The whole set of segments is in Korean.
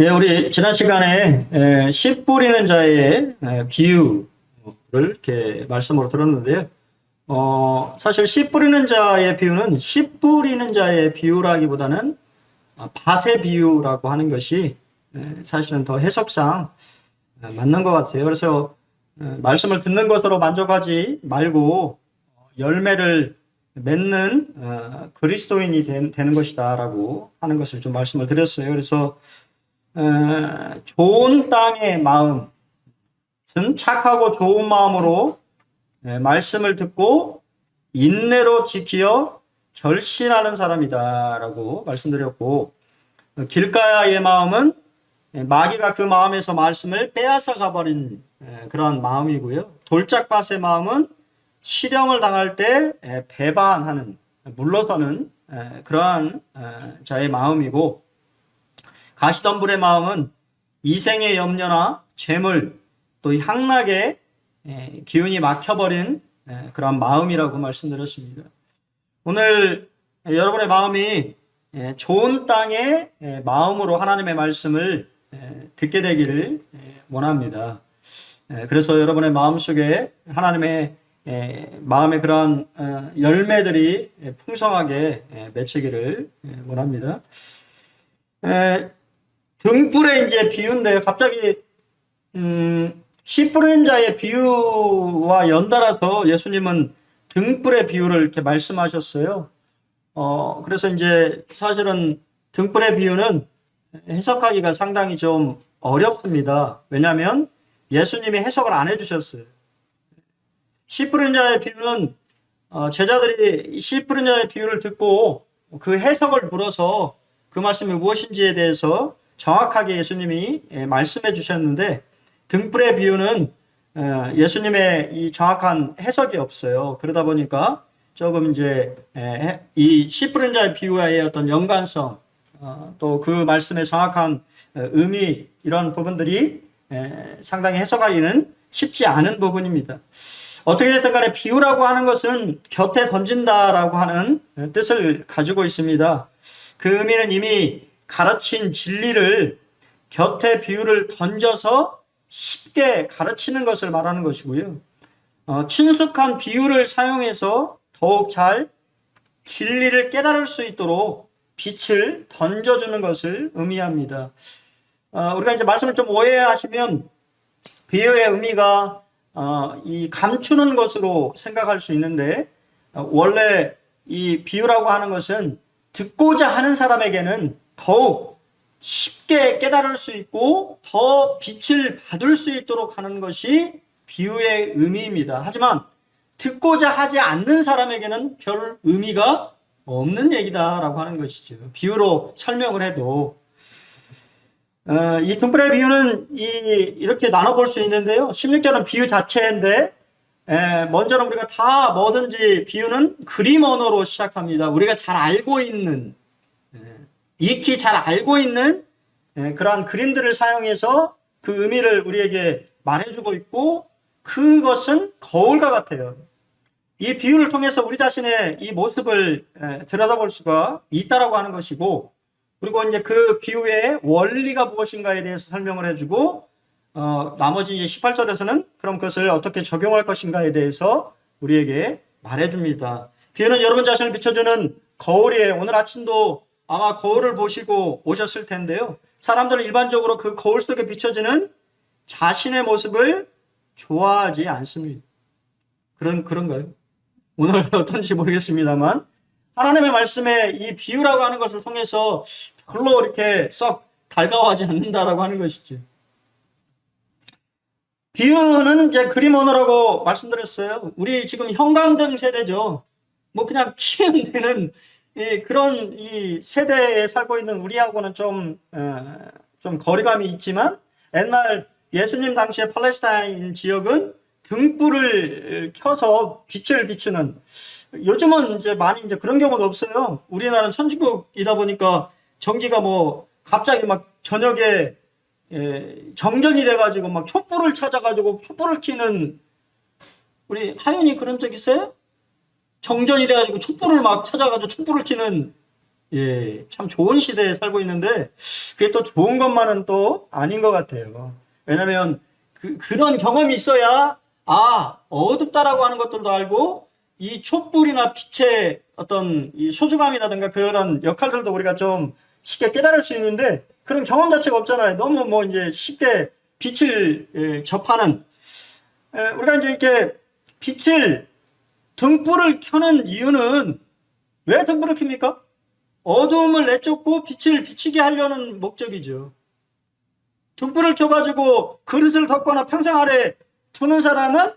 예, 우리 지난 시간에 씨 뿌리는 자의 비유를 이렇게 말씀으로 들었는데요. 사실 씨 뿌리는 자의 비유는 씨 뿌리는 자의 비유라기보다는 밭의 비유라고 하는 것이 사실은 더 해석상 맞는 것 같아요. 그래서 말씀을 듣는 것으로 만족하지 말고 열매를 맺는 그리스도인이 되는 것이다라고 하는 것을 좀 말씀을 드렸어요. 그래서 좋은 땅의 마음은 착하고 좋은 마음으로 말씀을 듣고 인내로 지키어 결신하는 사람이다라고 말씀드렸고, 길가의 마음은 마귀가 그 마음에서 말씀을 빼앗아 가버린 그런 마음이고요. 돌짝밭의 마음은 실형을 당할 때 배반하는, 물러서는 그러한 자의 마음이고, 가시덤불의 마음은 이생의 염려나 재물, 또 향락의 기운이 막혀버린 그런 마음이라고 말씀드렸습니다. 오늘 여러분의 마음이 좋은 땅의 마음으로 하나님의 말씀을 듣게 되기를 원합니다. 그래서 여러분의 마음속에 하나님의 마음의 그러한 열매들이 풍성하게 맺히기를 원합니다. 등불의 이제 비유인데요. 갑자기 씨 뿌리는 자의 비유와 연달아서 예수님은 등불의 비유를 이렇게 말씀하셨어요. 그래서 이제 사실은 등불의 비유는 해석하기가 상당히 좀 어렵습니다. 왜냐하면 예수님이 해석을 안 해주셨어요. 씨 뿌리는 자의 비유는 제자들이 씨 뿌리는 자의 비유를 듣고 그 해석을 물어서 그 말씀이 무엇인지에 대해서 정확하게 예수님이 말씀해 주셨는데, 등불의 비유는 예수님의 이 정확한 해석이 없어요. 그러다 보니까 조금 이제 이 씨 뿌리는 자의 비유와의 어떤 연관성, 또 그 말씀의 정확한 의미, 이런 부분들이 상당히 해석하기는 쉽지 않은 부분입니다. 어떻게 됐든 간에 비유라고 하는 것은 곁에 던진다라고 하는 뜻을 가지고 있습니다. 그 의미는 이미 가르친 진리를 곁에 비유를 던져서 쉽게 가르치는 것을 말하는 것이고요. 친숙한 비유를 사용해서 더욱 잘 진리를 깨달을 수 있도록 빛을 던져주는 것을 의미합니다. 우리가 이제 말씀을 좀 오해하시면 비유의 의미가 이 감추는 것으로 생각할 수 있는데, 원래 이 비유라고 하는 것은 듣고자 하는 사람에게는 더욱 쉽게 깨달을 수 있고 더 빛을 받을 수 있도록 하는 것이 비유의 의미입니다. 하지만 듣고자 하지 않는 사람에게는 별 의미가 없는 얘기다라고 하는 것이죠. 비유로 설명을 해도. 이 등불의 비유는 이렇게 나눠볼 수 있는데요. 16절은 비유 자체인데, 먼저는 우리가 다 뭐든지 비유는 그림 언어로 시작합니다. 우리가 잘 알고 있는, 익히 잘 알고 있는 그러한 그림들을 사용해서 그 의미를 우리에게 말해주고 있고, 그것은 거울과 같아요. 이 비유를 통해서 우리 자신의 이 모습을 들여다볼 수가 있다라고 하는 것이고, 그리고 이제 그 비유의 원리가 무엇인가에 대해서 설명을 해주고, 나머지 이제 18절에서는 그럼 그것을 어떻게 적용할 것인가에 대해서 우리에게 말해줍니다. 비유는 여러분 자신을 비춰주는 거울이에요. 오늘 아침도 아마 거울을 보시고 오셨을 텐데요. 사람들은 일반적으로 그 거울 속에 비춰지는 자신의 모습을 좋아하지 않습니다. 그런가요? 오늘 어떤지 모르겠습니다만, 하나님의 말씀에 이 비유라고 하는 것을 통해서 별로 이렇게 썩 달가워하지 않는다라고 하는 것이죠. 비유는 이제 그림 언어라고 말씀드렸어요. 우리 지금 형광등 세대죠. 뭐 그냥 키면 되는 그런 이 세대에 살고 있는 우리하고는 좀 거리감이 있지만, 옛날 예수님 당시에 팔레스타인 지역은 등불을 켜서 빛을 비추는, 요즘은 이제 많이 이제 그런 경우는 없어요. 우리나라는 선진국이다 보니까 전기가 뭐 갑자기 막 저녁에 정전이 돼가지고 막 촛불을 찾아가지고 촛불을 켜는, 우리 하윤이 그런 적 있어요? 정전이 돼가지고 촛불을 막 찾아가지고 촛불을 켜는 예, 참 좋은 시대에 살고 있는데 그게 또 좋은 것만은 또 아닌 것 같아요. 왜냐하면 그런 경험이 있어야 어둡다라고 하는 것들도 알고 이 촛불이나 빛의 어떤 이 소중함이라든가 그런 역할들도 우리가 좀 쉽게 깨달을 수 있는데 그런 경험 자체가 없잖아요. 너무 뭐 이제 쉽게 빛을 접하는 우리가 이제 이렇게 등불을 켜는 이유는 왜 등불을 켭니까? 어두움을 내쫓고 빛을 비치게 하려는 목적이죠. 등불을 켜가지고 그릇을 덮거나 평생 아래 두는 사람은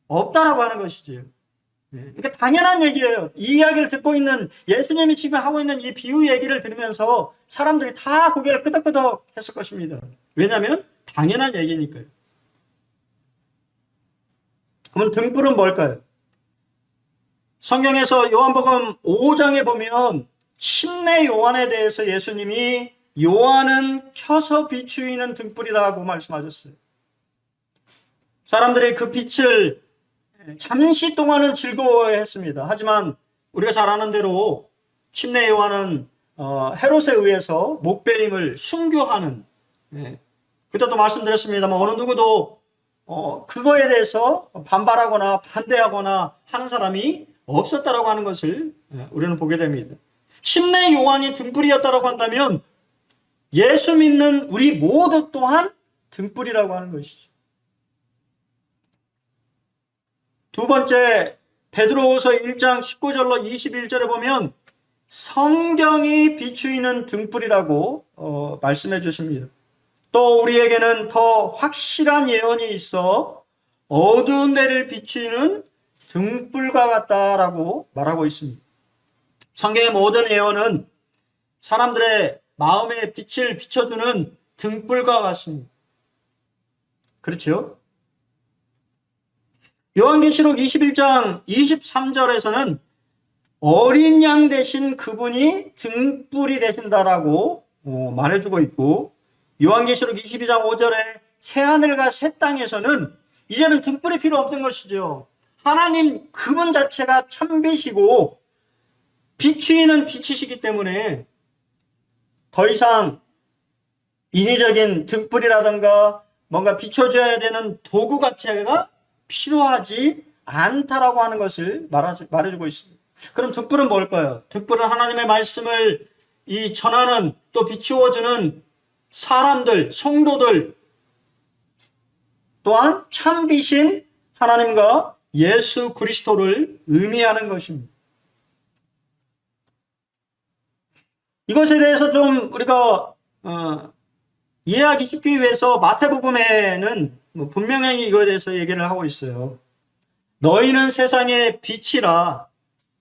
없다라고 하는 것이죠. 그러니까 당연한 얘기예요. 이 이야기를 듣고 있는 예수님이 지금 하고 있는 이 비유 얘기를 들으면서 사람들이 다 고개를 끄덕끄덕 했을 것입니다. 왜냐하면 당연한 얘기니까요. 그럼 등불은 뭘까요? 성경에서 요한복음 5장에 보면 침례 요한에 대해서 예수님이 요한은 켜서 비추이는 등불이라고 말씀하셨어요. 사람들이 그 빛을 잠시 동안은 즐거워했습니다. 하지만 우리가 잘 아는 대로 침례 요한은 헤롯에 의해서 목베임을 순교하는 그때도 말씀드렸습니다만 어느 누구도 그거에 대해서 반발하거나 반대하거나 하는 사람이 없었다라고 하는 것을 우리는 보게 됩니다. 침례 요한이 등불이었다라고 한다면 예수 믿는 우리 모두 또한 등불이라고 하는 것이죠. 두 번째 베드로후서 1장 19절로 21절에 보면 성경이 비추이는 등불이라고 말씀해 주십니다. 또 우리에게는 더 확실한 예언이 있어 어두운 데를 비추는 등불과 같다라고 말하고 있습니다. 성경의 모든 예언은 사람들의 마음의 빛을 비춰주는 등불과 같습니다. 그렇죠? 요한계시록 21장 23절에서는 어린 양 대신 그분이 등불이 되신다라고 말해주고 있고 요한계시록 22장 5절에 새하늘과 새 땅에서는 이제는 등불이 필요 없는 것이죠. 하나님 그분 자체가 참빛이고 비추이는 빛이시기 때문에 더 이상 인위적인 등불이라든가 뭔가 비춰줘야 되는 도구 자체가 필요하지 않다라고 하는 것을 말해주고 있습니다. 그럼 등불은 뭘까요? 등불은 하나님의 말씀을 전하는 또 비추어주는 사람들, 성도들 또한 참빛인 하나님과 예수 그리스도를 의미하는 것입니다. 이것에 대해서 좀 우리가 이해하기 쉽기 위해서 마태복음에는 분명히 이거에 대해서 얘기를 하고 있어요. 너희는 세상의 빛이라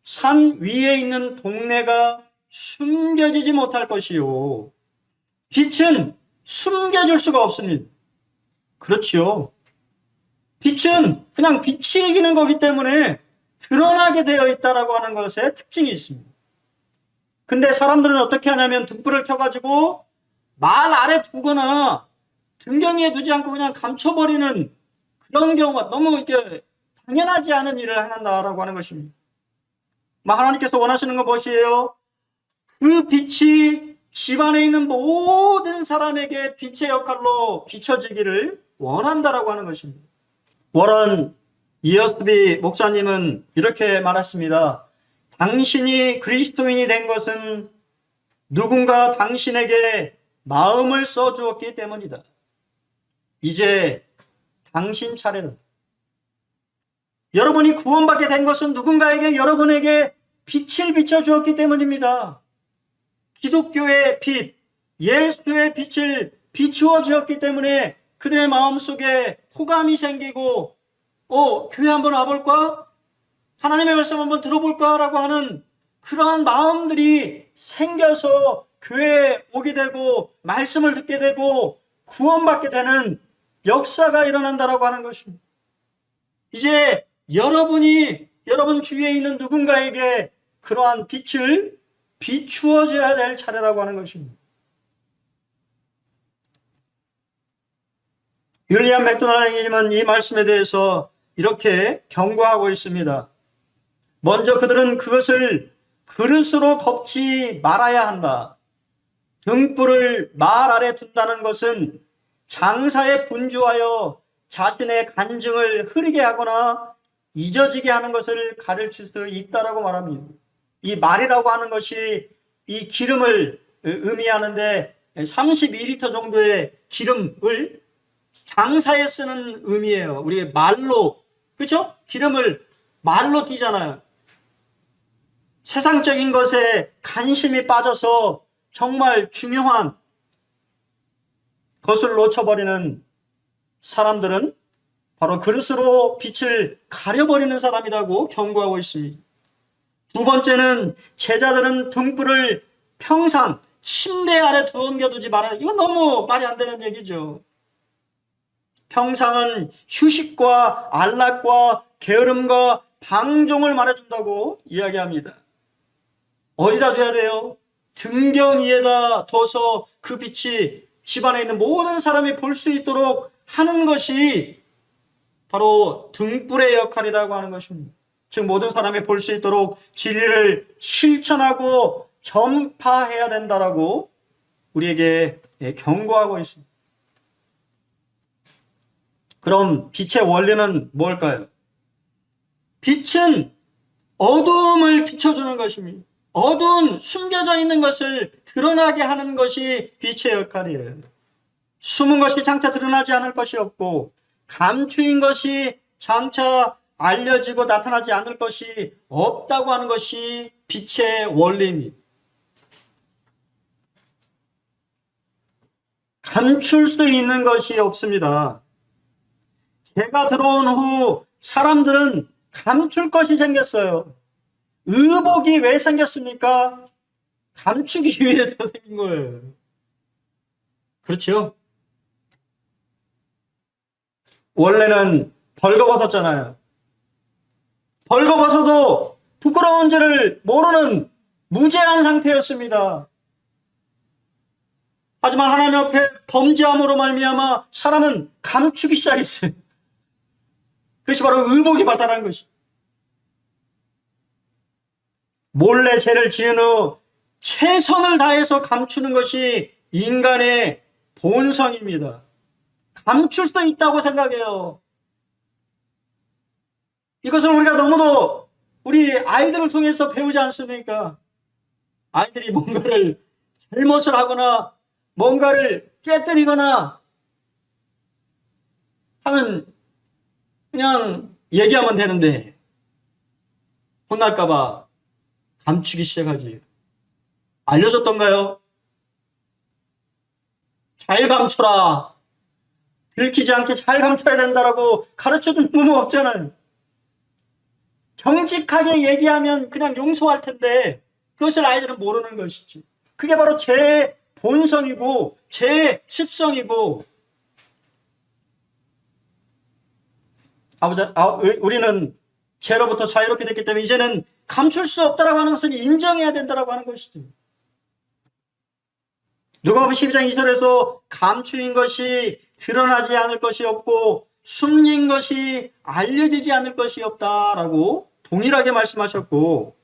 산 위에 있는 동네가 숨겨지지 못할 것이요. 빛은 숨겨질 수가 없습니다. 그렇지요. 빛은 그냥 비치기는 거기 때문에 드러나게 되어 있다라고 하는 것에 특징이 있습니다. 근데 사람들은 어떻게 하냐면 등불을 켜가지고 말 아래 두거나 등경이에 두지 않고 그냥 감춰버리는 그런 경우가 너무 이렇게 당연하지 않은 일을 한다라고 하는 것입니다. 하나님께서 원하시는 건 무엇이에요? 그 빛이 집안에 있는 모든 사람에게 빛의 역할로 비춰지기를 원한다라고 하는 것입니다. 워런 이어스비 목사님은 이렇게 말했습니다. 당신이 그리스도인이 된 것은 누군가 당신에게 마음을 써주었기 때문이다. 이제 당신 차례다. 여러분이 구원받게 된 것은 누군가에게 여러분에게 빛을 비춰주었기 때문입니다. 기독교의 빛, 예수의 빛을 비추어 주었기 때문에 그들의 마음속에 호감이 생기고 교회 한번 와볼까? 하나님의 말씀 한번 들어볼까? 라고 하는 그러한 마음들이 생겨서 교회에 오게 되고 말씀을 듣게 되고 구원받게 되는 역사가 일어난다라고 하는 것입니다. 이제 여러분이 여러분 주위에 있는 누군가에게 그러한 빛을 비추어줘야 될 차례라고 하는 것입니다. 윌리엄 맥도날드님은 이 말씀에 대해서 이렇게 경고하고 있습니다. 먼저 그들은 그것을 그릇으로 덮지 말아야 한다. 등불을 말 아래 둔다는 것은 장사에 분주하여 자신의 간증을 흐리게 하거나 잊어지게 하는 것을 가르칠 수 있다라고 말합니다. 이 말이라고 하는 것이 이 기름을 의미하는데 32리터 정도의 기름을 장사에 쓰는 의미예요. 우리 말로, 그렇죠? 기름을 말로 띠잖아요. 세상적인 것에 관심이 빠져서 정말 중요한 것을 놓쳐버리는 사람들은 바로 그릇으로 빛을 가려버리는 사람이라고 경고하고 있습니다. 두 번째는 제자들은 등불을 평상 침대 아래 옮겨두지 말아야. 이거 너무 말이 안 되는 얘기죠. 평상은 휴식과 안락과 게으름과 방종을 말해준다고 이야기합니다. 어디다 둬야 돼요? 등경 위에다 둬서 그 빛이 집안에 있는 모든 사람이 볼 수 있도록 하는 것이 바로 등불의 역할이라고 하는 것입니다. 즉 모든 사람이 볼 수 있도록 진리를 실천하고 전파해야 된다라고 우리에게 경고하고 있습니다. 그럼 빛의 원리는 뭘까요? 빛은 어두움을 비춰주는 것입니다. 어두운 숨겨져 있는 것을 드러나게 하는 것이 빛의 역할이에요. 숨은 것이 장차 드러나지 않을 것이 없고 감추인 것이 장차 알려지고 나타나지 않을 것이 없다고 하는 것이 빛의 원리입니다. 감출 수 있는 것이 없습니다. 제가 들어온 후 사람들은 감출 것이 생겼어요. 의복이 왜 생겼습니까? 감추기 위해서 생긴 거예요. 그렇죠? 원래는 벌거벗었잖아요. 벌거벗어도 부끄러운 줄을 모르는 무죄한 상태였습니다. 하지만 하나님 앞에 범죄함으로 말미암아 사람은 감추기 시작했어요. 그것이 바로 의복이 발달한 것이. 몰래 죄를 지은 후 최선을 다해서 감추는 것이 인간의 본성입니다. 감출 수 있다고 생각해요. 이것을 우리가 너무도 우리 아이들을 통해서 배우지 않습니까? 아이들이 뭔가를 잘못을 하거나 뭔가를 깨뜨리거나 하면 그냥 얘기하면 되는데 혼날까봐 감추기 시작하지. 알려줬던가요? 잘 감춰라. 들키지 않게 잘 감춰야 된다라고 가르쳐준 부모 없잖아요. 정직하게 얘기하면 그냥 용서할 텐데 그것을 아이들은 모르는 것이지. 그게 바로 제 본성이고 제 습성이고 우리는 죄로부터 자유롭게 됐기 때문에 이제는 감출 수 없다라고 하는 것을 인정해야 된다라고 하는 것이죠. 누가복음 12장 2절에서 감추인 것이 드러나지 않을 것이 없고 숨긴 것이 알려지지 않을 것이 없다라고 동일하게 말씀하셨고,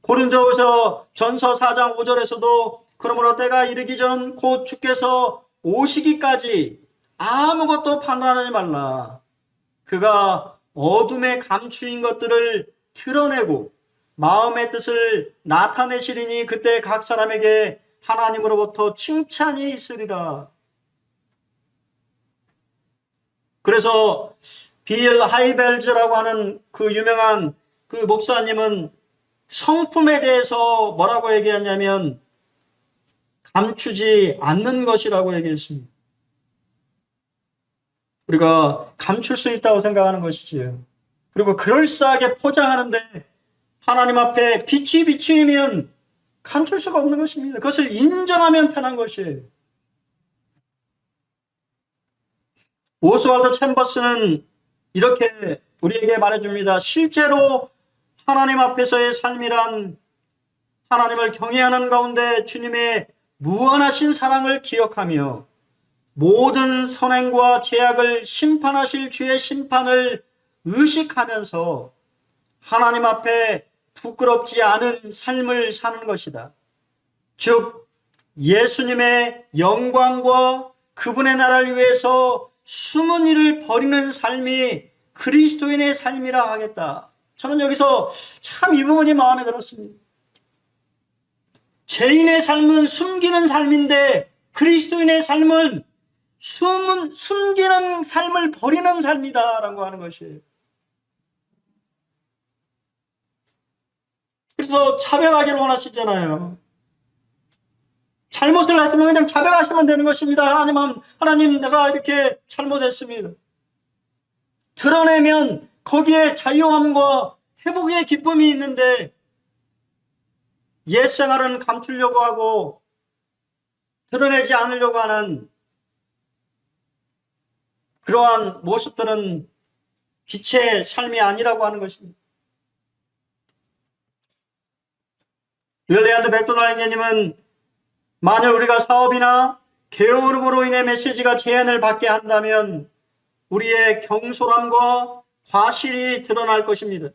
고린도후서 전서 4장 5절에서도 그러므로 때가 이르기 전 곧 주께서 오시기까지 아무것도 판단하지 말라. 그가 어둠에 감추인 것들을 드러내고 마음의 뜻을 나타내시리니 그때 각 사람에게 하나님으로부터 칭찬이 있으리라. 그래서 빌 하이벨즈라고 하는 그 유명한 그 목사님은 성품에 대해서 뭐라고 얘기했냐면 감추지 않는 것이라고 얘기했습니다. 우리가 감출 수 있다고 생각하는 것이지요. 그리고 그럴싸하게 포장하는데 하나님 앞에 빛이 비추이면 감출 수가 없는 것입니다. 그것을 인정하면 편한 것이에요. 오스왈드 챔버스는 이렇게 우리에게 말해줍니다. 실제로 하나님 앞에서의 삶이란 하나님을 경외하는 가운데 주님의 무한하신 사랑을 기억하며 모든 선행과 죄악을 심판하실 주의 심판을 의식하면서 하나님 앞에 부끄럽지 않은 삶을 사는 것이다. 즉 예수님의 영광과 그분의 나라를 위해서 숨은 일을 버리는 삶이 그리스도인의 삶이라 하겠다. 저는 여기서 참 이 부분이 마음에 들었습니다. 죄인의 삶은 숨기는 삶인데 그리스도인의 삶은 숨기는 삶을 버리는 삶이다라고 하는 것이에요. 그래서 자백하기를 원하시잖아요. 잘못을 했으면 그냥 자백하시면 되는 것입니다. 하나님 내가 이렇게 잘못했습니다. 드러내면 거기에 자유함과 회복의 기쁨이 있는데 옛생활은 감추려고 하고 드러내지 않으려고 하는 그러한 모습들은 빛의 삶이 아니라고 하는 것입니다. 윌리엄 맥도날드님은 만일 우리가 사업이나 게으름으로 인해 메시지가 제한을 받게 한다면 우리의 경솔함과 과실이 드러날 것입니다.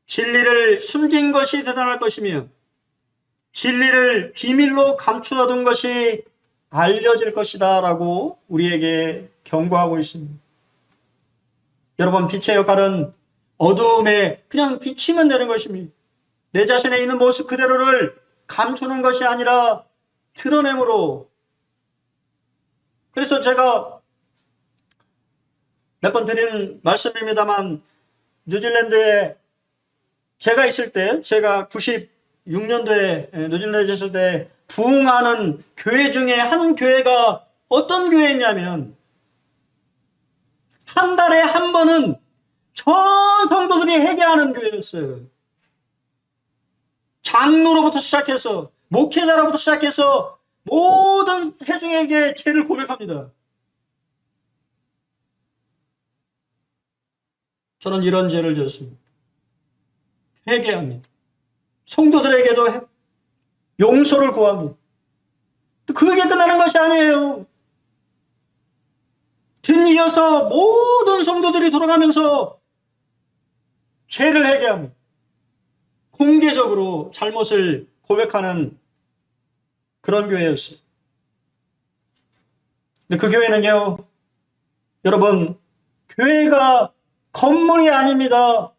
진리를 숨긴 것이 드러날 것이며 진리를 비밀로 감추어둔 것이 알려질 것이다 라고 우리에게 경고하고 있습니다. 여러분, 빛의 역할은 어두움에 그냥 비치면 되는 것입니다. 내 자신에 있는 모습 그대로를 감추는 것이 아니라 드러냄으로. 그래서 제가 몇 번 드리는 말씀입니다만 뉴질랜드에 제가 있을 때, 제가 96년도에 뉴질랜드에 있을 때 부흥하는 교회 중에 한 교회가 어떤 교회냐면 한 달에 한 번은 전 성도들이 회개하는 교회였어요. 장로로부터 시작해서 목회자로부터 시작해서 모든 회중에게 죄를 고백합니다. 저는 이런 죄를 지었습니다. 회개합니다. 성도들에게도 용서를 구합니다. 그게 끝나는 것이 아니에요. 뒤이어서 모든 성도들이 돌아가면서 죄를 회개합니다. 공개적으로 잘못을 고백하는 그런 교회였어요. 근데 그 교회는요, 여러분, 교회가 건물이 아닙니다.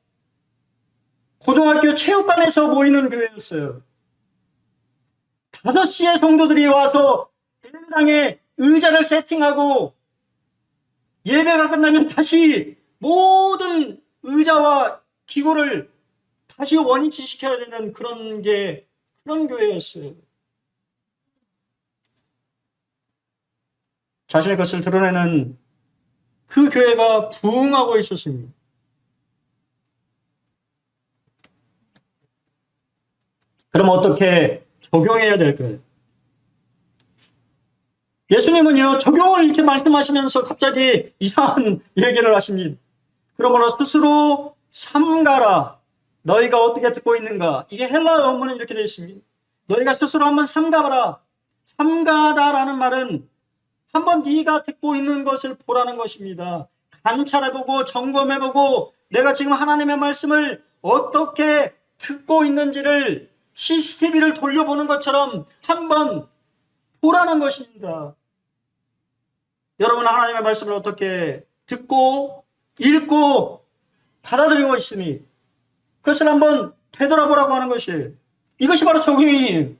고등학교 체육관에서 모이는 교회였어요. 5시에 성도들이 와서 예배당에 의자를 세팅하고 예배가 끝나면 다시 모든 의자와 기구를 다시 원위치 시켜야 되는 그런 교회였어요. 자신의 것을 드러내는 그 교회가 부흥하고 있었습니다. 그럼 어떻게 적용해야 될까요? 예수님은요, 적용을 이렇게 말씀하시면서 갑자기 이상한 얘기를 하십니다. 그러므로 스스로 삼가라. 너희가 어떻게 듣고 있는가? 이게 헬라어 원문은 이렇게 되어 있습니다. 너희가 스스로 한번 삼가봐라. 삼가다라는 말은 한번 네가 듣고 있는 것을 보라는 것입니다. 관찰해보고 점검해보고 내가 지금 하나님의 말씀을 어떻게 듣고 있는지를 CCTV를 돌려보는 것처럼 한번 보라는 것입니다. 여러분은 하나님의 말씀을 어떻게 듣고 읽고 받아들이고 있으니 그것을 한번 되돌아보라고 하는 것이에요. 이것이 바로 적용이에요.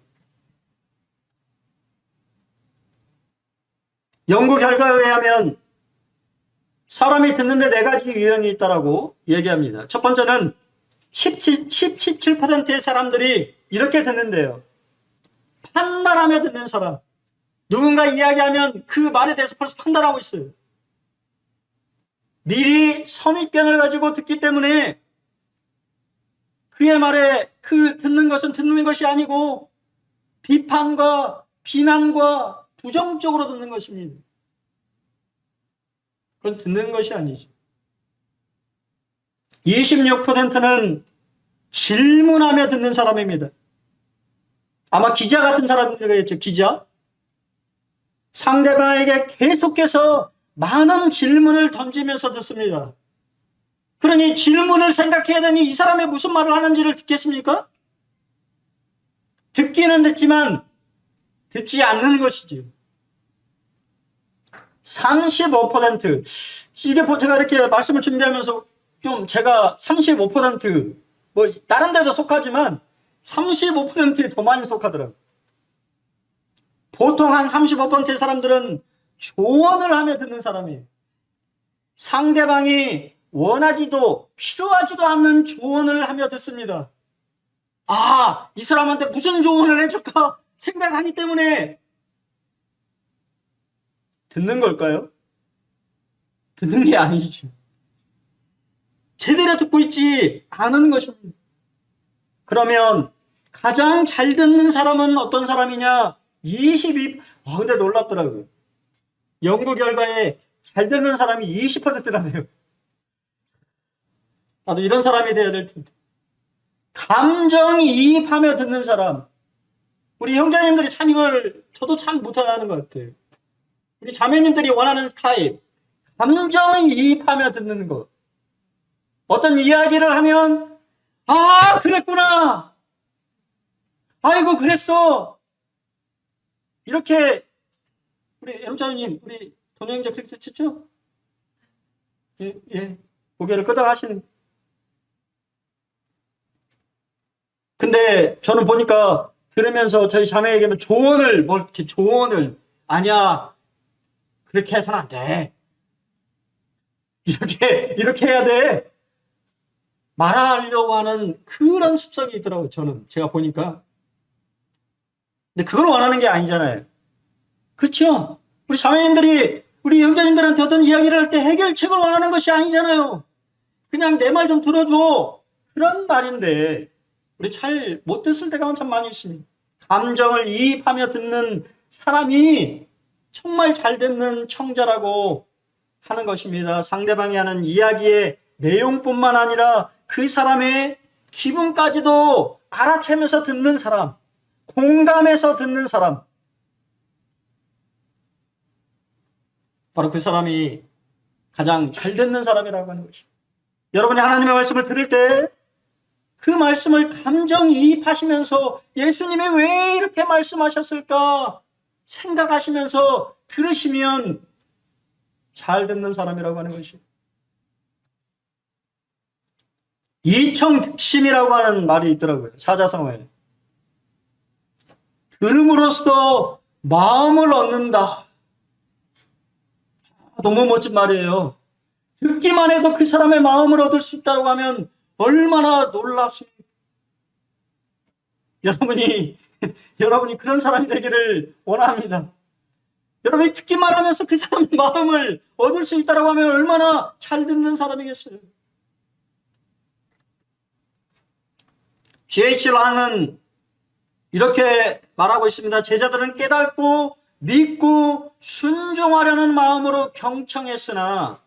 연구 결과에 의하면 사람이 듣는데 4가지 유형이 있다고 얘기합니다. 첫 번째는 17%의 사람들이 이렇게 듣는데요. 판단하며 듣는 사람. 누군가 이야기하면 그 말에 대해서 벌써 판단하고 있어요. 미리 선입견을 가지고 듣기 때문에 그의 말에 그 듣는 것은 듣는 것이 아니고 비판과 비난과 부정적으로 듣는 것입니다. 그건 듣는 것이 아니죠. 26%는 질문하며 듣는 사람입니다. 아마 기자 같은 사람들이겠죠. 기자. 상대방에게 계속해서 많은 질문을 던지면서 듣습니다. 그러니 질문을 생각해야 되니 이 사람이 무슨 말을 하는지를 듣겠습니까? 듣기는 듣지만 듣지 않는 것이지. 35%. 이게 제가 이렇게 말씀을 준비하면서 좀 제가 35%, 뭐 다른 데도 속하지만 35%에 더 많이 속하더라고요. 보통 한 35%의 사람들은 조언을 하며 듣는 사람이에요. 상대방이 원하지도 필요하지도 않는 조언을 하며 듣습니다. 아, 이 사람한테 무슨 조언을 해줄까 생각하기 때문에 듣는 걸까요? 듣는 게 아니죠. 제대로 듣고 있지 않은 것입니다. 그러면 가장 잘 듣는 사람은 어떤 사람이냐? 22, 근데 놀랍더라고요. 연구 결과에 잘 듣는 사람이 20%라네요. 나도 이런 사람이 돼야 될 텐데. 감정이입하며 듣는 사람. 우리 형제님들이 참 이걸 저도 참 못하는 것 같아요. 우리 자매님들이 원하는 스타일. 감정이입하며 듣는 것. 어떤 이야기를 하면 아, 그랬구나. 아이고, 그랬어. 이렇게 우리 애로자매님, 우리 돈영자 그렇게 쳤죠? 예. 고개를 끄덕하시는. 근데 저는 보니까 들으면서 저희 자매에게는 조언을, 뭐 이렇게 조언을, 아니야, 그렇게 해서는 안 돼. 이렇게 해야 돼. 말하려고 하는 그런 습성이 있더라고요, 제가 보니까. 근데 그걸 원하는 게 아니잖아요. 그렇죠? 우리 자매님들이 우리 형제님들한테 어떤 이야기를 할 때 해결책을 원하는 것이 아니잖아요. 그냥 내 말 좀 들어줘. 그런 말인데 우리 잘 못 듣을 때가 참 많이 있습니다. 감정을 이입하며 듣는 사람이 정말 잘 듣는 청자라고 하는 것입니다. 상대방이 하는 이야기의 내용뿐만 아니라 그 사람의 기분까지도 알아채면서 듣는 사람, 공감해서 듣는 사람, 바로 그 사람이 가장 잘 듣는 사람이라고 하는 것입니다. 여러분이 하나님의 말씀을 들을 때 그 말씀을 감정이입하시면서 예수님이 왜 이렇게 말씀하셨을까 생각하시면서 들으시면 잘 듣는 사람이라고 하는 것입니다. 이청득심이라고 하는 말이 있더라고요. 사자성어에. 들음으로써 마음을 얻는다. 너무 멋진 말이에요. 듣기만 해도 그 사람의 마음을 얻을 수 있다고 하면 얼마나 놀랍습니까? 여러분이 그런 사람이 되기를 원합니다. 여러분이 듣기만 하면서 그 사람의 마음을 얻을 수 있다고 하면 얼마나 잘 듣는 사람이겠어요. G.H. 랑은 이렇게 말하고 있습니다. 제자들은 깨닫고 믿고 순종하려는 마음으로 경청했으나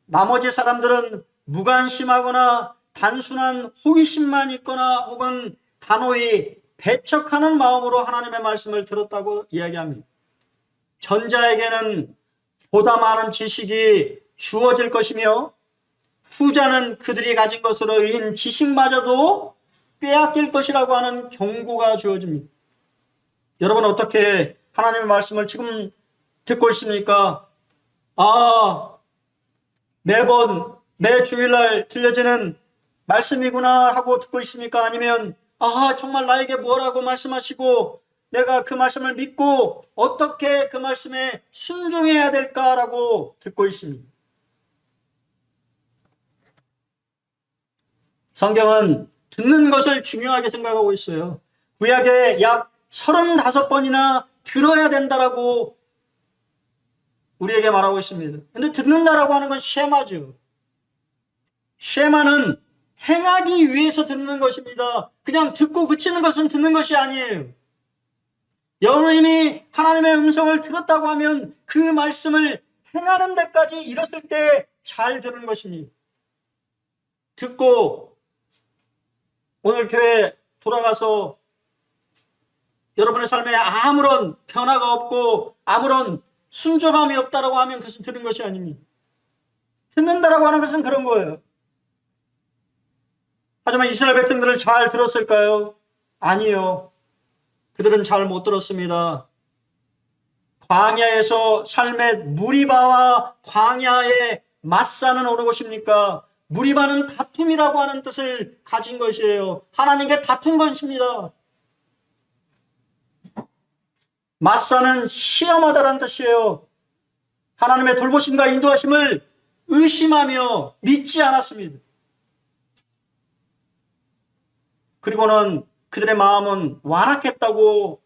나머지 사람들은 무관심하거나 단순한 호기심만 있거나 혹은 단호히 배척하는 마음으로 하나님의 말씀을 들었다고 이야기합니다. 전자에게는 보다 많은 지식이 주어질 것이며 후자는 그들이 가진 것으로 인 지식마저도 빼앗길 것이라고 하는 경고가 주어집니다. 여러분 어떻게 하나님의 말씀을 지금 듣고 있습니까? 매 주일날 들려지는 말씀이구나 하고 듣고 있습니까? 아니면 정말 나에게 뭐라고 말씀하시고 내가 그 말씀을 믿고 어떻게 그 말씀에 순종해야 될까라고 듣고 있습니다. 성경은 듣는 것을 중요하게 생각하고 있어요. 구약에 약 35번이나 들어야 된다라고 우리에게 말하고 있습니다. 근데 듣는다라고 하는 건 쉐마죠. 쉐마는 행하기 위해서 듣는 것입니다. 그냥 듣고 그치는 것은 듣는 것이 아니에요. 여러분이 하나님의 음성을 들었다고 하면 그 말씀을 행하는 데까지 이뤘을 때 잘 들은 것입니다. 듣고 오늘 교회 돌아가서 여러분의 삶에 아무런 변화가 없고 아무런 순종함이 없다라고 하면 그것은 들은 것이 아닙니다. 듣는다라고 하는 것은 그런 거예요. 하지만 이스라엘 백성들을 잘 들었을까요? 아니요. 그들은 잘 못 들었습니다. 광야에서 삶의 무리바와 광야의 맞사는 어느 곳입니까? 무리바는 다툼이라고 하는 뜻을 가진 것이에요. 하나님께 다툰 것입니다. 맞사는 시험하다라는 뜻이에요. 하나님의 돌보심과 인도하심을 의심하며 믿지 않았습니다. 그리고는 그들의 마음은 완악했다고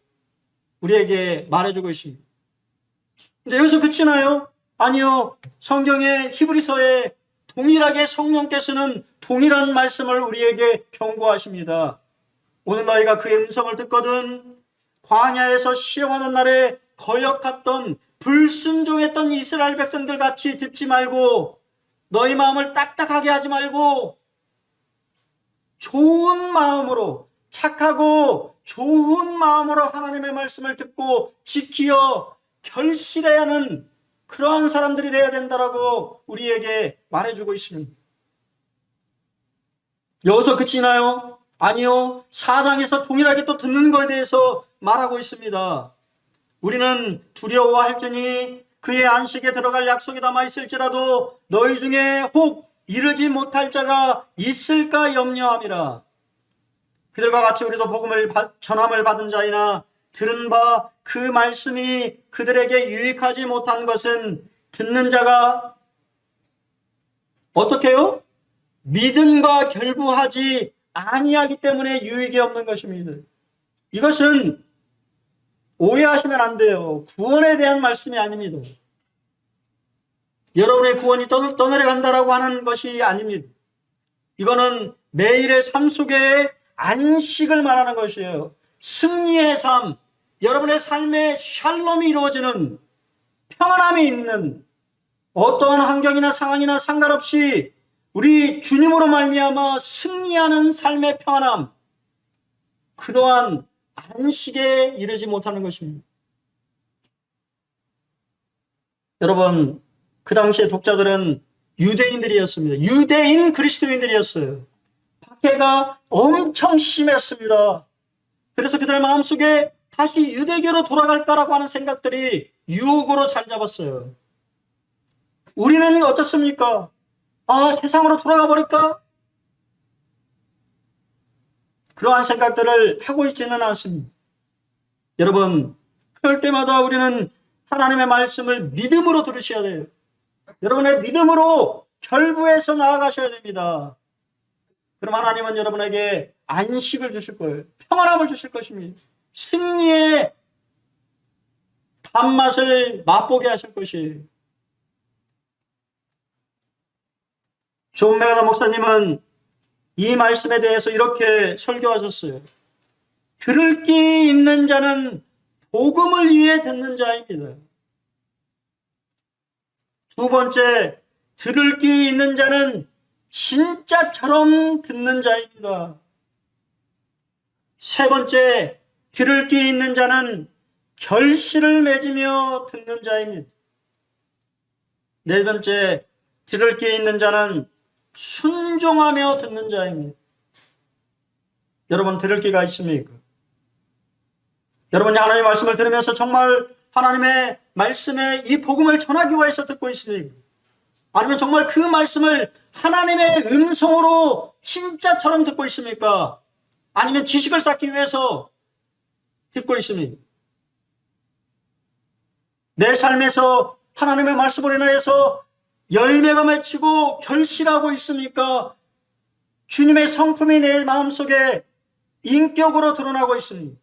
우리에게 말해주고 있습니다. 근데 여기서 그치나요? 아니요. 성경의 히브리서에 동일하게 성령께서는 동일한 말씀을 우리에게 경고하십니다. 오늘 너희가 그의 음성을 듣거든 광야에서 시험하는 날에 거역했던 불순종했던 이스라엘 백성들 같이 듣지 말고 너희 마음을 딱딱하게 하지 말고 좋은 마음으로 착하고 좋은 마음으로 하나님의 말씀을 듣고 지키어 결실해야 하는 그러한 사람들이 되어야 된다라고 우리에게 말해주고 있습니다. 여기서 그치나요? 아니요. 4장에서 동일하게 또 듣는 것에 대해서 말하고 있습니다. 우리는 두려워할지니 그의 안식에 들어갈 약속이 남아 있을지라도 너희 중에 혹 이르지 못할 자가 있을까 염려함이라. 그들과 같이 우리도 복음을 전함을 받은 자이나 들은 바 그 말씀이 그들에게 유익하지 못한 것은 듣는 자가 어떻게 해요? 믿음과 결부하지 아니하기 때문에 유익이 없는 것입니다. 이것은 오해하시면 안 돼요. 구원에 대한 말씀이 아닙니다. 여러분의 구원이 떠내려간다라고 하는 것이 아닙니다. 이거는 매일의 삶 속에 안식을 말하는 것이에요. 승리의 삶, 여러분의 삶에 샬롬이 이루어지는 평안함이 있는 어떠한 환경이나 상황이나 상관없이 우리 주님으로 말미암아 승리하는 삶의 평안함, 그러한 안식에 이르지 못하는 것입니다. 여러분, 그 당시에 독자들은 유대인들이었습니다. 유대인 그리스도인들이었어요. 박해가 엄청 심했습니다. 그래서 그들 마음속에 다시 유대교로 돌아갈까라고 하는 생각들이 유혹으로 자리 잡았어요. 우리는 어떻습니까? 세상으로 돌아가 버릴까? 그러한 생각들을 하고 있지는 않습니다. 여러분, 그럴 때마다 우리는 하나님의 말씀을 믿음으로 들으셔야 돼요. 여러분의 믿음으로 결부해서 나아가셔야 됩니다. 그럼 하나님은 여러분에게 안식을 주실 거예요. 평안함을 주실 것입니다. 승리의 단맛을 맛보게 하실 것이에요. 존 메가더 목사님은 이 말씀에 대해서 이렇게 설교하셨어요. 들을 귀 있는 자는 복음을 위해 듣는 자입니다. 두 번째, 들을 귀 있는 자는 진짜처럼 듣는 자입니다. 세 번째, 들을 귀 있는 자는 결실을 맺으며 듣는 자입니다. 네 번째, 들을 귀 있는 자는 순종하며 듣는 자입니다. 여러분, 들을 귀가 있습니까? 여러분이 하나님의 말씀을 들으면서 정말 하나님의 말씀에 이 복음을 전하기 위해서 듣고 있습니까? 아니면 정말 그 말씀을 하나님의 음성으로 진짜처럼 듣고 있습니까? 아니면 지식을 쌓기 위해서 듣고 있습니까? 내 삶에서 하나님의 말씀으로 인하여서 열매가 맺히고 결실하고 있습니까? 주님의 성품이 내 마음속에 인격으로 드러나고 있습니다.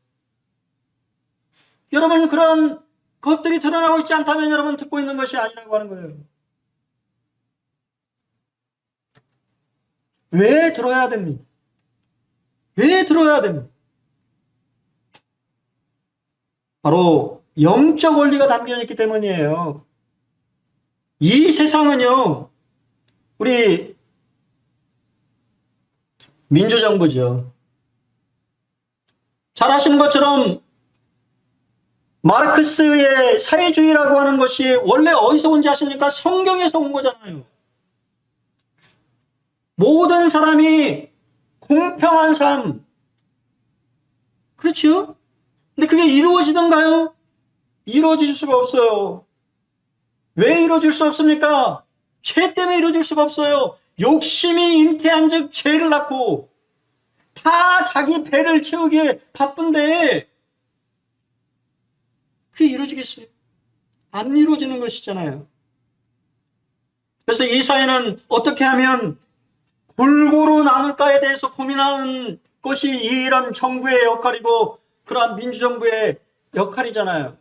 여러분, 그런 것들이 드러나고 있지 않다면 여러분 듣고 있는 것이 아니라고 하는 거예요. 왜 들어야 됩니까? 왜 들어야 됩니까? 바로 영적 원리가 담겨 있기 때문이에요. 이 세상은요, 우리 민주정부죠. 잘 아시는 것처럼 마르크스의 사회주의라고 하는 것이 원래 어디서 온지 아십니까? 성경에서 온 거잖아요. 모든 사람이 공평한 삶. 그렇죠? 근데 그게 이루어지던가요? 이루어질 수가 없어요. 왜 이루어질 수 없습니까? 죄 때문에 이루어질 수가 없어요. 욕심이 잉태한 즉 죄를 낳고 다 자기 배를 채우기에 바쁜데 그게 이루어지겠어요? 안 이루어지는 것이잖아요. 그래서 이 사회는 어떻게 하면 골고루 나눌까에 대해서 고민하는 것이 이런 정부의 역할이고 그러한 민주정부의 역할이잖아요.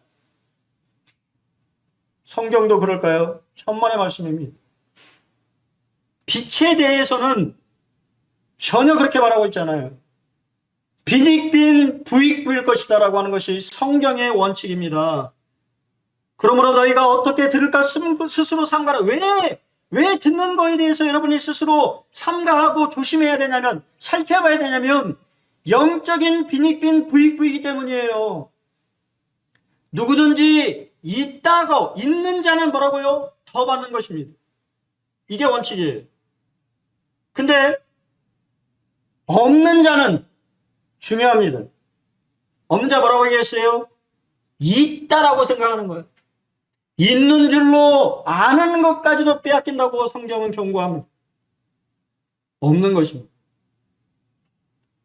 성경도 그럴까요? 천만의 말씀입니다. 빛에 대해서는 전혀 그렇게 말하고 있잖아요. 빈익빈 부익부일 것이다 라고 하는 것이 성경의 원칙입니다. 그러므로 너희가 어떻게 들을까 스스로 삼가라. 왜 듣는 거에 대해서 여러분이 스스로 삼가하고 조심해야 되냐면, 살펴봐야 되냐면 영적인 빈익빈 부익부이기 때문이에요. 누구든지 있는 자는 뭐라고요? 더 받는 것입니다. 이게 원칙이에요. 근데 없는 자는 중요합니다. 없는 자 뭐라고 얘기했어요? 있다라고 생각하는 거예요. 있는 줄로 아는 것까지도 빼앗긴다고 성경은 경고합니다. 없는 것입니다.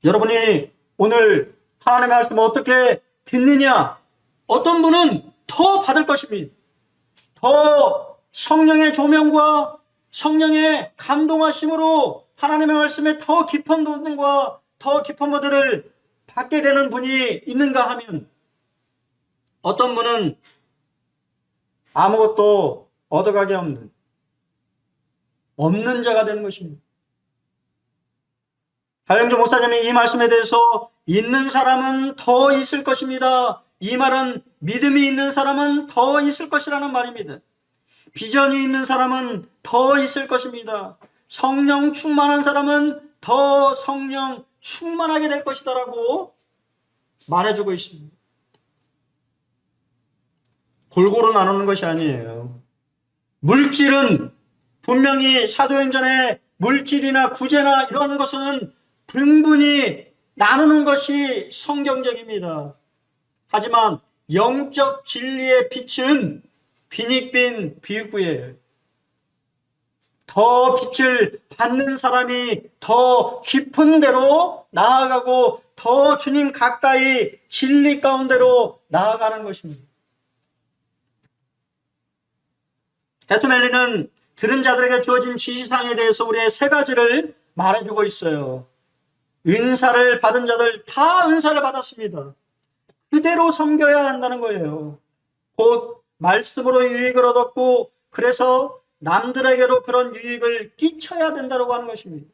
여러분이 오늘 하나님의 말씀을 어떻게 듣느냐? 어떤 분은 더 받을 것입니다. 더 성령의 조명과 성령의 감동하심으로 하나님의 말씀에 더 깊은 부분과 더 깊은 것들을 받게 되는 분이 있는가 하면, 어떤 분은 아무것도 얻어가게 없는 자가 되는 것입니다. 하영조 목사님이 이 말씀에 대해서 있는 사람은 더 있을 것입니다. 이 말은 믿음이 있는 사람은 더 있을 것이라는 말입니다. 비전이 있는 사람은 더 있을 것입니다. 성령 충만한 사람은 더 성령 충만하게 될 것이다라고 말해주고 있습니다. 골고루 나누는 것이 아니에요. 물질은 분명히 사도행전의 물질이나 구제나 이런 것은 분분히 나누는 것이 성경적입니다. 하지만 영적 진리의 빛은 빈익빈 비익부예요. 더 빛을 받는 사람이 더 깊은 데로 나아가고 더 주님 가까이 진리 가운데로 나아가는 것입니다. 헤토멜리는 들은 자들에게 주어진 지시사항에 대해서 우리의 세 가지를 말해주고 있어요. 은사를 받은 자들 다 은사를 받았습니다. 그대로 섬겨야 한다는 거예요. 곧 말씀으로 유익을 얻었고, 그래서 남들에게도 그런 유익을 끼쳐야 된다고 하는 것입니다.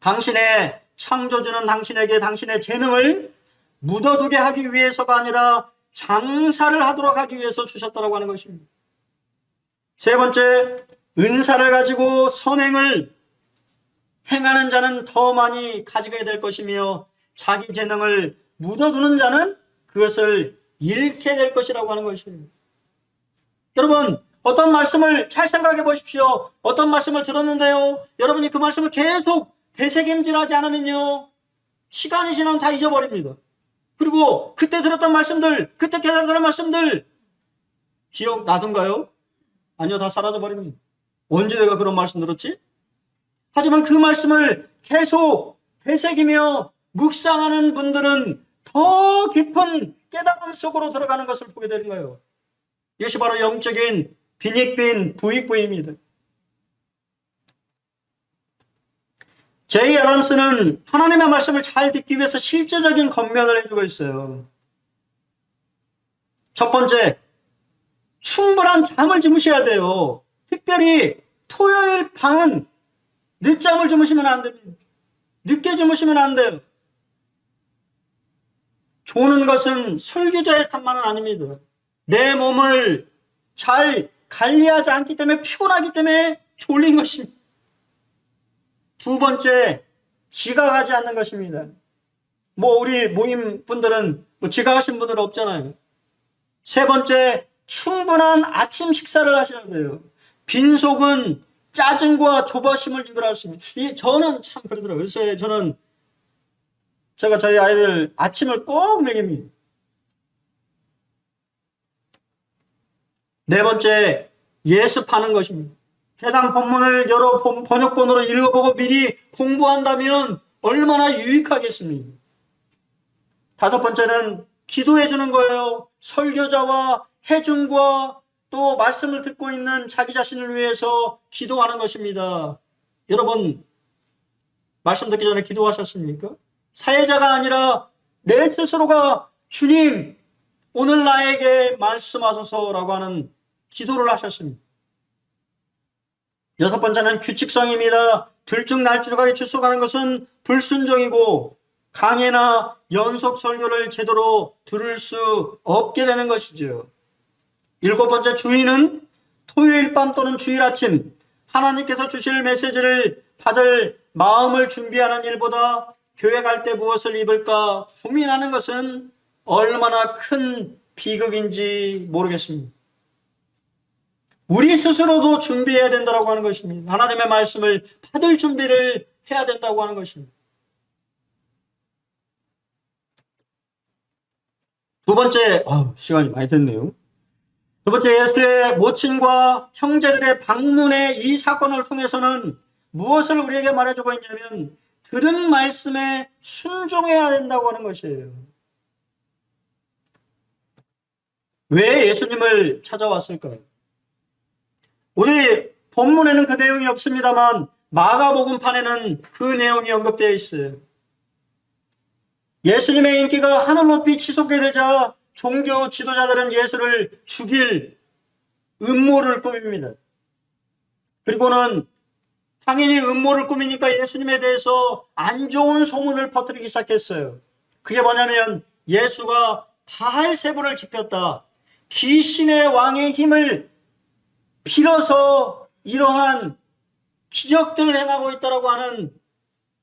당신의 창조주는 당신에게 당신의 재능을 묻어두게 하기 위해서가 아니라 장사를 하도록 하기 위해서 주셨다고 하는 것입니다. 세 번째, 은사를 가지고 선행을 행하는 자는 더 많이 가지게 될 것이며, 자기 재능을 묻어두는 자는 그것을 잃게 될 것이라고 하는 것이에요. 여러분, 어떤 말씀을 잘 생각해 보십시오. 어떤 말씀을 들었는데요, 여러분이 그 말씀을 계속 되새김질하지 않으면요, 시간이 지나면 다 잊어버립니다. 그리고 그때 들었던 말씀들, 그때 깨달았던 말씀들 기억나던가요? 아니요, 다 사라져버립니다. 언제 내가 그런 말씀 들었지? 하지만 그 말씀을 계속 되새기며 묵상하는 분들은 더 깊은 깨달음 속으로 들어가는 것을 보게 되는 거예요. 이것이 바로 영적인 빈익빈 부익부입니다. 제이 애덤스는 하나님의 말씀을 잘 듣기 위해서 실제적인 권면을 해주고 있어요. 첫 번째, 충분한 잠을 주무셔야 돼요. 특별히 토요일 밤은 늦잠을 주무시면 안 됩니다. 늦게 주무시면 안 돼요. 조는 것은 설교자의 탓만은 아닙니다. 내 몸을 잘 관리하지 않기 때문에, 피곤하기 때문에 졸린 것입니다. 두 번째, 지각하지 않는 것입니다. 우리 모임 분들은 지각하신 분들은 없잖아요. 세 번째, 충분한 아침 식사를 하셔야 돼요. 빈속은 짜증과 조바심을 유발할 수 있습니다. 저는 참 그러더라고요. 그래서 제가 저희 아이들 아침을 꼭 먹입니다. 네 번째, 예습하는 것입니다. 해당 본문을 여러 번역본으로 읽어보고 미리 공부한다면 얼마나 유익하겠습니까? 다섯 번째는 기도해 주는 거예요. 설교자와 해중과 또 말씀을 듣고 있는 자기 자신을 위해서 기도하는 것입니다. 여러분, 말씀 듣기 전에 기도하셨습니까? 사회자가 아니라 내 스스로가 주님, 오늘 나에게 말씀하소서라고 하는 기도를 하셨습니다. 여섯 번째는 규칙성입니다. 들쭉날쭉하게 출석하는 것은 불순종이고 강해나 연속 설교를 제대로 들을 수 없게 되는 것이죠. 일곱 번째, 주의는 토요일 밤 또는 주일 아침 하나님께서 주실 메시지를 받을 마음을 준비하는 일보다 교회 갈 때 무엇을 입을까 고민하는 것은 얼마나 큰 비극인지 모르겠습니다. 우리 스스로도 준비해야 된다고 하는 것입니다. 하나님의 말씀을 받을 준비를 해야 된다고 하는 것입니다. 두 번째, 시간이 많이 됐네요. 두 번째, 예수의 모친과 형제들의 방문의 이 사건을 통해서는 무엇을 우리에게 말해주고 있냐면 들은 말씀에 순종해야 된다고 하는 것이에요. 왜 예수님을 찾아왔을까요? 우리 본문에는 그 내용이 없습니다만 마가복음판에는 그 내용이 언급되어 있어요. 예수님의 인기가 하늘 높이 치솟게 되자 종교 지도자들은 예수를 죽일 음모를 꾸밉니다. 그리고는 당연히 음모를 꾸미니까 예수님에 대해서 안 좋은 소문을 퍼뜨리기 시작했어요. 그게 뭐냐면 예수가 바알세불을 지폈다. 귀신의 왕의 힘을 빌어서 이러한 기적들을 행하고 있다고 하는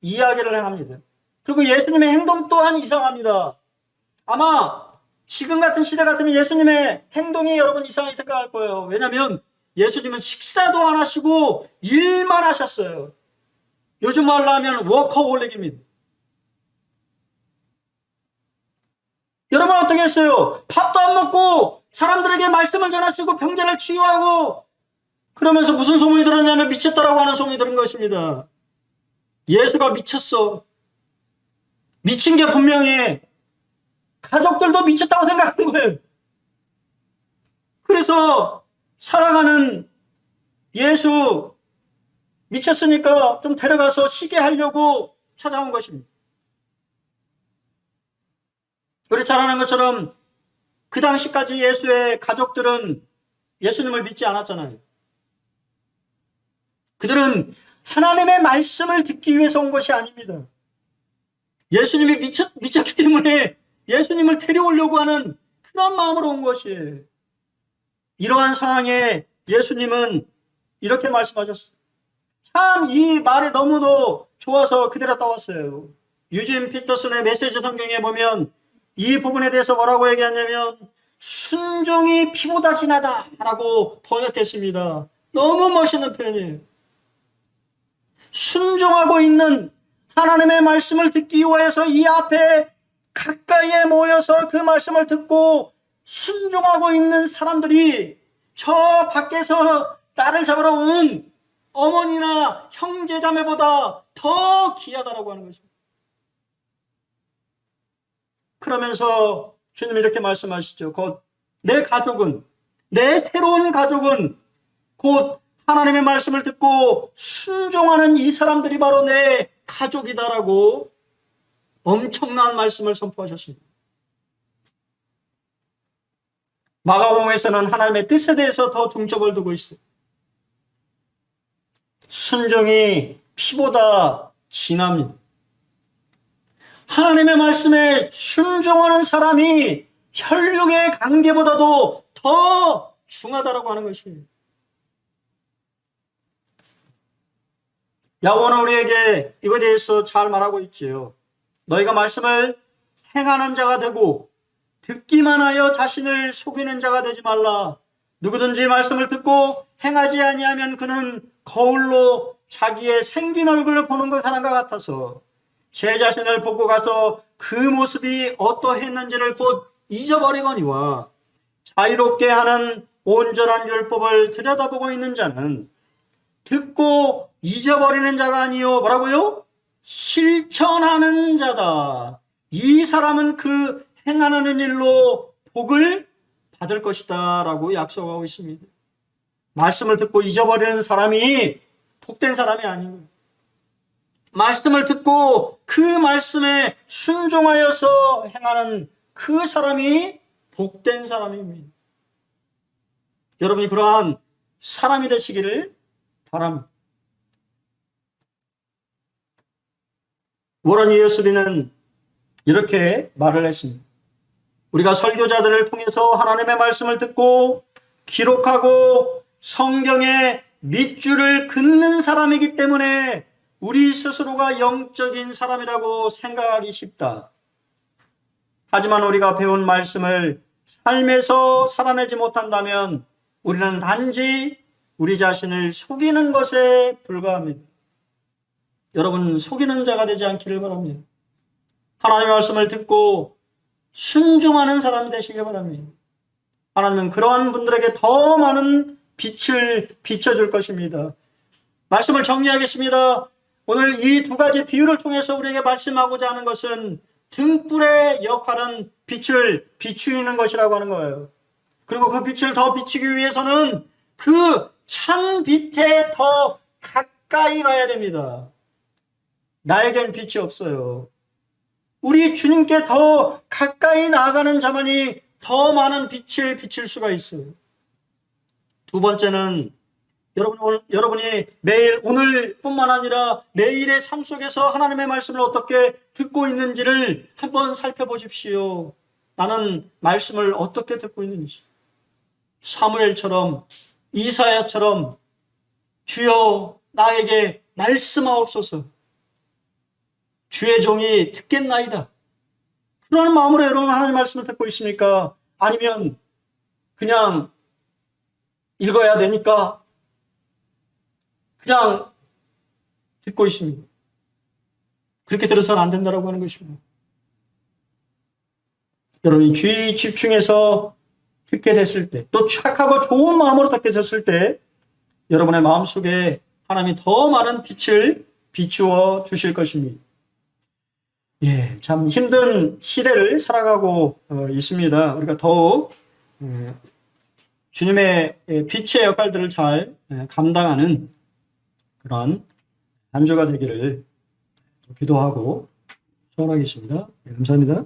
이야기를 행합니다. 그리고 예수님의 행동 또한 이상합니다. 아마 지금 같은 시대 같으면 예수님의 행동이 여러분 이상하게 생각할 거예요. 왜냐하면 예수님은 식사도 안 하시고 일만 하셨어요. 요즘 말로 하면 워커홀릭입니다. 여러분 어떻게 했어요? 밥도 안 먹고 사람들에게 말씀을 전하시고 병자를 치유하고 그러면서 무슨 소문이 들었냐면 미쳤다라고 하는 소문이 들은 것입니다. 예수가 미쳤어. 미친 게 분명해. 가족들도 미쳤다고 생각한 거예요. 그래서 사랑하는 예수 미쳤으니까 좀 데려가서 쉬게 하려고 찾아온 것입니다. 우리 잘 아는 것처럼 그 당시까지 예수의 가족들은 예수님을 믿지 않았잖아요. 그들은 하나님의 말씀을 듣기 위해서 온 것이 아닙니다. 예수님이 미쳤기 때문에 예수님을 데려오려고 하는 그런 마음으로 온 것이에요. 이러한 상황에 예수님은 이렇게 말씀하셨어요. 참 이 말이 너무도 좋아서 그대로 따왔어요. 유진 피터슨의 메시지 성경에 보면 이 부분에 대해서 뭐라고 얘기하냐면 순종이 피보다 진하다 라고 번역했습니다. 너무 멋있는 표현이에요. 순종하고 있는 하나님의 말씀을 듣기 위해서 이 앞에 가까이에 모여서 그 말씀을 듣고 순종하고 있는 사람들이 저 밖에서 딸을 잡으러 온 어머니나 형제자매보다 더 귀하다라고 하는 것입니다. 그러면서 주님이 이렇게 말씀하시죠. 곧 내 가족은, 내 새로운 가족은 곧 하나님의 말씀을 듣고 순종하는 이 사람들이 바로 내 가족이다라고 엄청난 말씀을 선포하셨습니다. 마가복음에서는 하나님의 뜻에 대해서 더 중점을 두고 있어요. 순종이 피보다 진합니다. 하나님의 말씀에 순종하는 사람이 혈육의 관계보다도 더 중하다라고 하는 것이에요. 야고보는 우리에게 이거에 대해서 잘 말하고 있지요. 너희가 말씀을 행하는 자가 되고 듣기만 하여 자신을 속이는 자가 되지 말라. 누구든지 말씀을 듣고 행하지 아니하면 그는 거울로 자기의 생긴 얼굴을 보는 것 하나가 같아서 제 자신을 보고 가서 그 모습이 어떠했는지를 곧 잊어버리거니와 자유롭게 하는 온전한 율법을 들여다보고 있는 자는 듣고 잊어버리는 자가 아니요 뭐라고요? 실천하는 자다. 이 사람은 그 행하는 일로 복을 받을 것이다 라고 약속하고 있습니다. 말씀을 듣고 잊어버리는 사람이 복된 사람이 아니고 말씀을 듣고 그 말씀에 순종하여서 행하는 그 사람이 복된 사람입니다. 여러분이 그러한 사람이 되시기를 바랍니다. 워런 위어스비는 이렇게 말을 했습니다. 우리가 설교자들을 통해서 하나님의 말씀을 듣고 기록하고 성경의 밑줄을 긋는 사람이기 때문에 우리 스스로가 영적인 사람이라고 생각하기 쉽다. 하지만 우리가 배운 말씀을 삶에서 살아내지 못한다면 우리는 단지 우리 자신을 속이는 것에 불과합니다. 여러분, 속이는 자가 되지 않기를 바랍니다. 하나님의 말씀을 듣고 순종하는 사람이 되시기 바랍니다. 하나님은 그러한 분들에게 더 많은 빛을 비춰줄 것입니다. 말씀을 정리하겠습니다. 오늘 이 두 가지 비유를 통해서 우리에게 말씀하고자 하는 것은 등불의 역할은 빛을 비추는 것이라고 하는 거예요. 그리고 그 빛을 더 비추기 위해서는 그 찬 빛에 더 가까이 가야 됩니다. 나에겐 빛이 없어요. 우리 주님께 더 가까이 나아가는 자만이 더 많은 빛을 비칠 수가 있어요. 두 번째는 여러분이 매일 오늘뿐만 아니라 매일의 삶 속에서 하나님의 말씀을 어떻게 듣고 있는지를 한번 살펴보십시오. 나는 말씀을 어떻게 듣고 있는지. 사무엘처럼 이사야처럼 주여 나에게 말씀하옵소서. 주의 종이 듣겠나이다. 그런 마음으로 여러분 하나님의 말씀을 듣고 있습니까? 아니면 그냥 읽어야 되니까 그냥 듣고 있습니다. 그렇게 들어서는 안 된다고 하는 것입니다. 여러분이 주의 집중해서 듣게 됐을 때, 또 착하고 좋은 마음으로 듣게 됐을 때 여러분의 마음속에 하나님이 더 많은 빛을 비추어 주실 것입니다. 예, 참 힘든 시대를 살아가고 있습니다. 우리가 더욱 주님의 빛의 역할들을 잘 감당하는 그런 한 주가 되기를 기도하고 소원하겠습니다. 네, 감사합니다.